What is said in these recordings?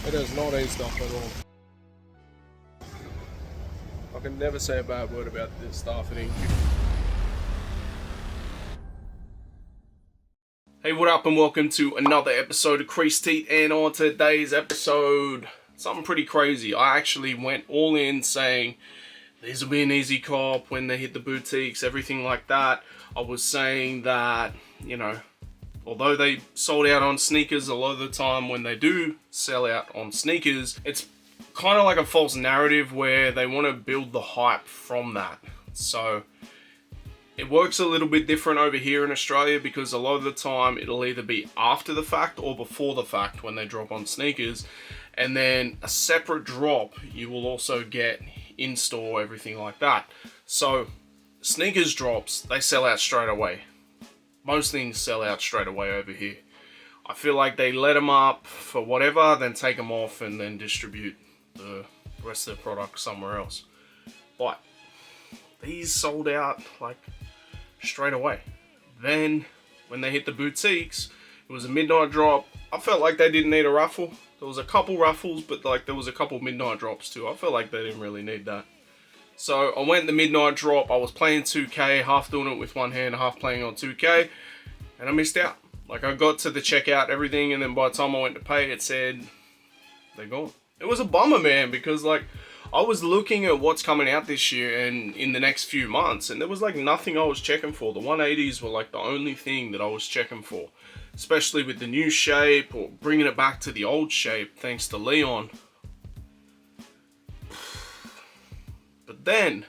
It has not eased up at all. I can never say a bad word about this staff at InQ. Hey, what up and welcome to another episode of Creased, and on today's episode, something pretty crazy. I actually went all in saying these will be an easy cop when they hit the boutiques, everything like that. I was saying that, you know, although they sold out on sneakers, a lot of the time when they do sell out on sneakers, it's kind of like a false narrative where they want to build the hype from that. So it works a little bit different over here in Australia because a lot of the time it'll either be after the fact or before the fact when they drop on sneakers. And then a separate drop you will also get in store, everything like that. So sneakers drops, they sell out straight away. Most things sell out straight away over here. I feel like they let them up for whatever, then take them off and then distribute the rest of the product somewhere else. But these sold out like straight away. Then when they hit the boutiques, it was a midnight drop. I felt like they didn't need a raffle. There was a couple raffles, but like there was a couple midnight drops too. I felt like they didn't really need that. So I went the midnight drop. I was playing 2K, half doing it with one hand, half playing on 2K, and I missed out. Like I got to the checkout, everything, and then by the time I went to pay, it said they're gone. It was a bummer, man, because like I was looking at what's coming out this year and in the next few months, and there was like nothing I was checking for. The 180s were like the only thing that I was checking for, especially with the new shape or bringing it back to the old shape thanks to Leon. But then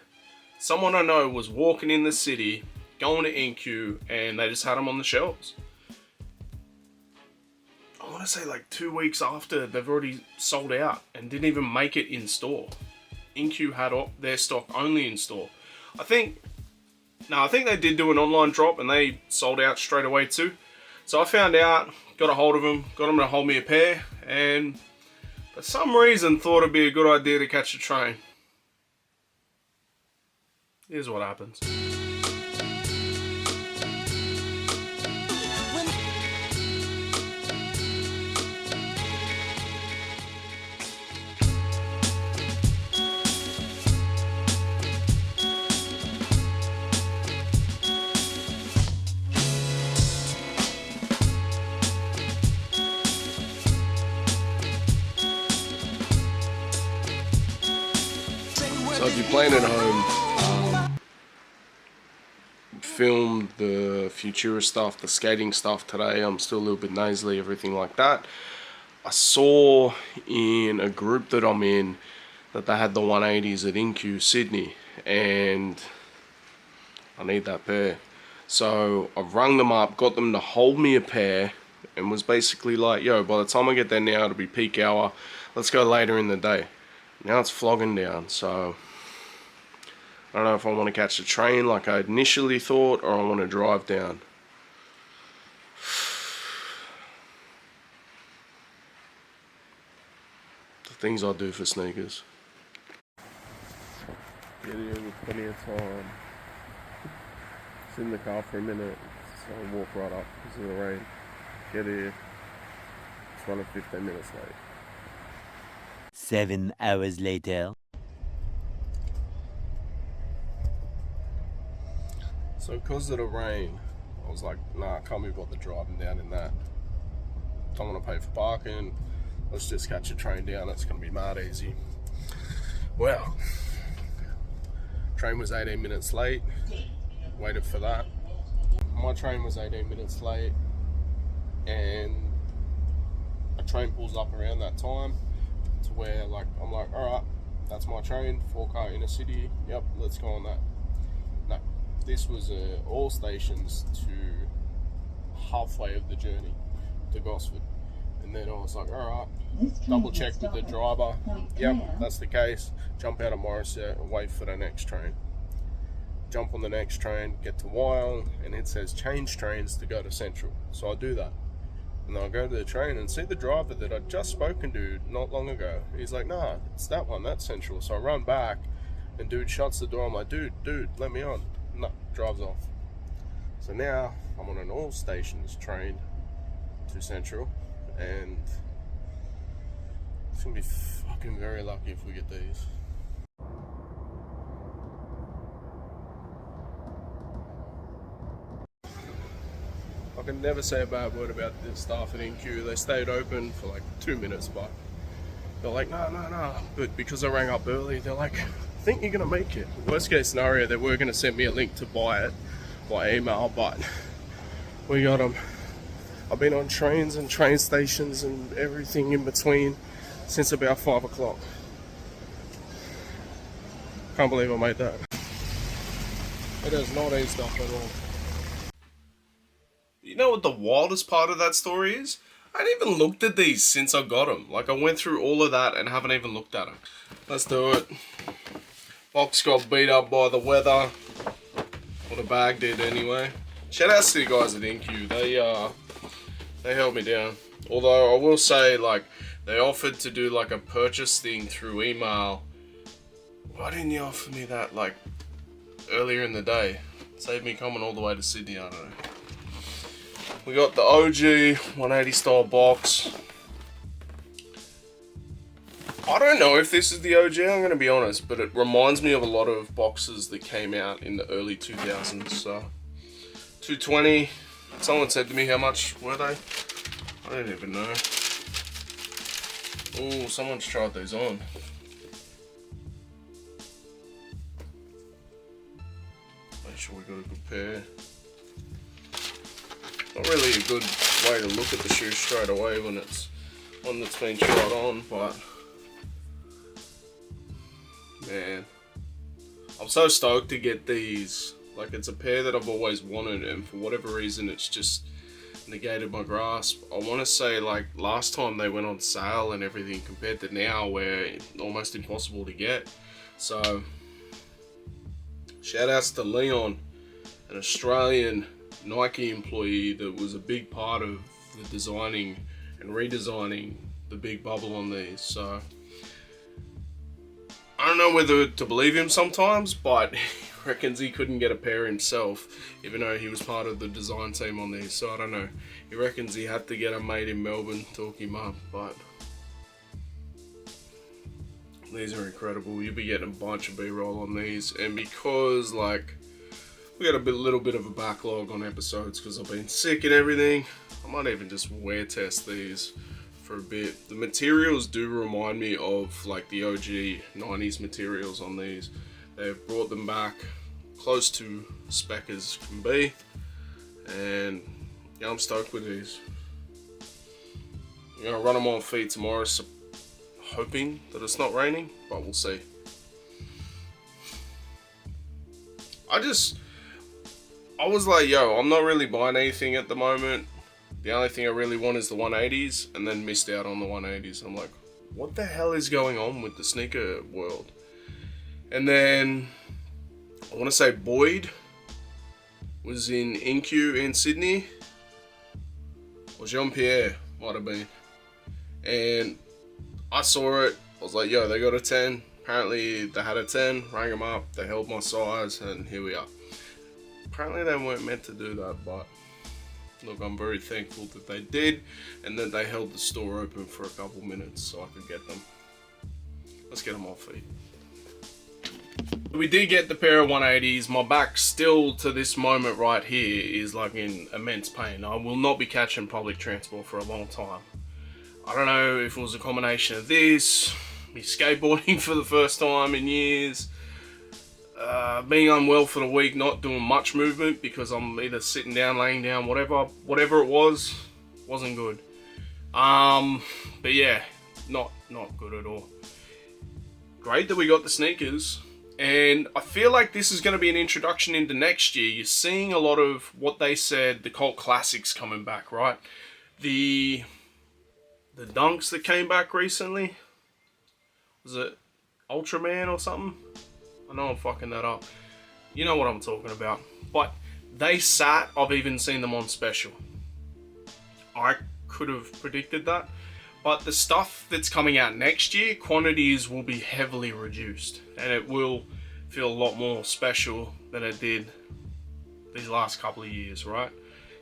someone I know was walking in the city, going to InQ, and they just had them on the shelves. I want to say like 2 weeks after they've already sold out and didn't even make it in store. InQ had their stock only in store. I think they did do an online drop and they sold out straight away too. So I found out, got a hold of them, got them to hold me a pair, and for some reason thought it'd be a good idea to catch a train. Here's what happens. So if you're playing at home, filmed the Futura stuff, the skating stuff today. I'm still a little bit nasally, everything like that. I saw in a group that I'm in that they had the 180s at InQ Sydney, and I need that pair. So I've rung them up, got them to hold me a pair, and was basically like, yo, by the time I get there now, it'll be peak hour. Let's go later in the day. Now it's flogging down, so I don't know if I want to catch the train like I initially thought, or I want to drive down. The things I do for sneakers. Get here with plenty of time. Sit in the car for a minute, so I'll walk right up because of the rain. Get here. It's running 15 minutes late. 7 hours later. So because of the rain, I was like, nah, I can't be bothered driving down in that. Don't want to pay for parking. Let's just catch a train down. It's going to be mad easy. Well, train was 18 minutes late. Waited for that. My train was 18 minutes late, and a train pulls up around that time to where like I'm like, all right, that's my train. 4-car inner city. Yep, let's go on that. No. This was all stations to halfway of the journey to Gosford. And then I was like, all right, double check with the driver. Yep, that's the case. Jump out of Morrisette and wait for the next train. Jump on the next train, get to Wyong, and it says change trains to go to Central. So I do that. And then I go to the train and see the driver that I'd just spoken to not long ago. He's like, nah, it's that one, that's Central. So I run back and dude shuts the door. I'm like, dude, let me on. No, drives off. So now I'm on an all stations train to Central, and It's gonna be fucking very lucky if we get these. I can never say a bad word about the staff at NQ. They stayed open for like 2 minutes, but they're like, no. But because I rang up early, they're like, I think you're gonna make it. Worst case scenario, they were gonna send me a link to buy it by email, but we got them. I've been on trains and train stations and everything in between since about 5 o'clock. Can't believe I made that. It is not eased up at all. You know what the wildest part of that story is? I ain't even looked at these since I got them. Like, I went through all of that and haven't even looked at them. Let's do it. Box got beat up by the weather. Or the bag did anyway. Shout out to the guys at NQ. They held me down. Although I will say, like, they offered to do like a purchase thing through email. Why didn't you offer me that like earlier in the day? Saved me coming all the way to Sydney, I don't know. We got the OG 180 style box. I don't know if this is the OG, I'm going to be honest, but it reminds me of a lot of boxes that came out in the early 2000s. So, 220. Someone said to me, how much were they? I don't even know. Oh, someone's tried these on. Make sure we got a good pair. Not really a good way to look at the shoe straight away when it's one that's been tried on, but man, I'm so stoked to get these. Like, it's a pair that I've always wanted, and for whatever reason it's just negated my grasp. I want to say, like, last time they went on sale and everything compared to now where it's almost impossible to get. So shout outs to Leon, an Australian Nike employee that was a big part of the designing and redesigning the big bubble on these. So I don't know whether to believe him sometimes, but he reckons he couldn't get a pair himself, even though he was part of the design team on these. So I don't know. He reckons he had to get them made in Melbourne to hook him up, but these are incredible. You'll be getting a bunch of B-roll on these, and because like we got a little bit of a backlog on episodes because I've been sick and everything, I might even just wear test these for a bit. The materials do remind me of like the OG 90s materials on these. They've brought them back close to spec as can be, and yeah, I'm stoked with these. I'm gonna run them on feet tomorrow, so hoping that it's not raining, but we'll see. I was like, yo, I'm not really buying anything at the moment. The only thing I really want is the 180s, and then missed out on the 180s. I'm like, what the hell is going on with the sneaker world? And then I want to say Boyd was in NQ in Sydney, or Jean-Pierre might have been, and I saw it. I was like, yo, they got a 10. Apparently they had a 10, rang them up, they held my size, and here we are. Apparently they weren't meant to do that, but look, I'm very thankful that they did, and that they held the store open for a couple minutes so I could get them. Let's get them off feet. We did get the pair of 180s. My back still to this moment right here is like in immense pain. I will not be catching public transport for a long time. I don't know if it was a combination of this, me skateboarding for the first time in years, being unwell for the week, not doing much movement because I'm either sitting down, laying down, whatever it was, wasn't good. But yeah, not good at all. Great that we got the sneakers, and I feel like this is going to be an introduction into next year. You're seeing a lot of what they said, the cult classics coming back, right? The dunks that came back recently, was it Ultraman or something? I know I'm fucking that up. You know what I'm talking about. But they sat, I've even seen them on special. I could have predicted that. But the stuff that's coming out next year, quantities will be heavily reduced. And it will feel a lot more special than it did these last couple of years, right?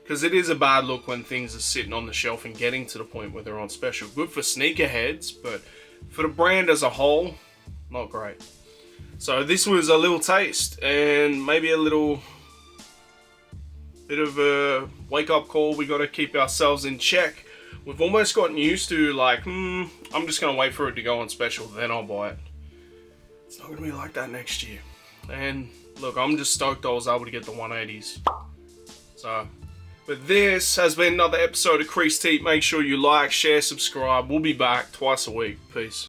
Because it is a bad look when things are sitting on the shelf and getting to the point where they're on special. Good for sneakerheads, but for the brand as a whole, not great. So this was a little taste and maybe a little bit of a wake-up call. We got to keep ourselves in check. We've almost gotten used to like, I'm just going to wait for it to go on special, then I'll buy it. It's not going to be like that next year. And look, I'm just stoked I was able to get the 180s. So, but this has been another episode of Creased. Make sure you like, share, subscribe. We'll be back twice a week. Peace.